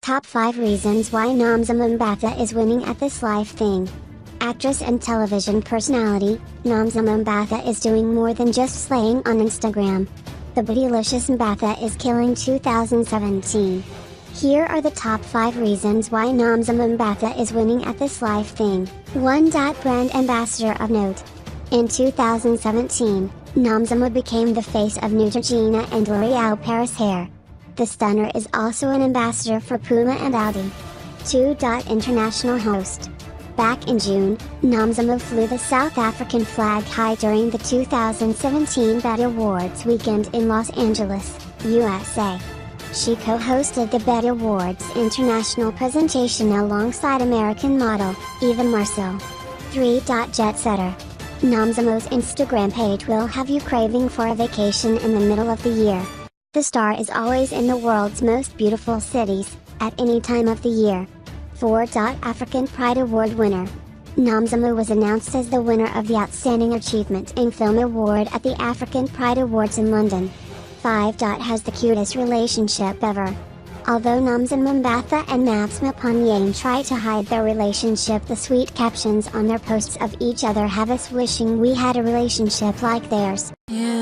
Top 5 reasons why Nomzamo Mbatha is winning at this life thing. Actress and television personality, Nomzamo Mbatha is doing more than just slaying on Instagram. The bootylicious Mbatha is killing 2017. Here are the top 5 reasons why Nomzamo Mbatha is winning at this life thing. 1. Brand ambassador of note. In 2017, Nomzamo became the face of Neutrogena and L'Oréal Paris Hair. The stunner is also an ambassador for Puma and Audi. 2. International host. Back in June, Nomzamo flew the South African flag high during the 2017 BET Awards weekend in Los Angeles, USA. She co-hosted the BET Awards international presentation alongside American model, Eva Marcel. 3. Jet setter. Nomzamo's Instagram page will have you craving for a vacation in the middle of the year. The star is always in the world's most beautiful cities, at any time of the year. 4. African Pride Award winner. Nomzamo was announced as the winner of the Outstanding Achievement in Film Award at the African Pride Awards in London. 5. Has the cutest relationship ever. Although Nomzamo Mbatha and Nomzamo try to hide their relationship, the sweet captions on their posts of each other have us wishing we had a relationship like theirs. Yeah.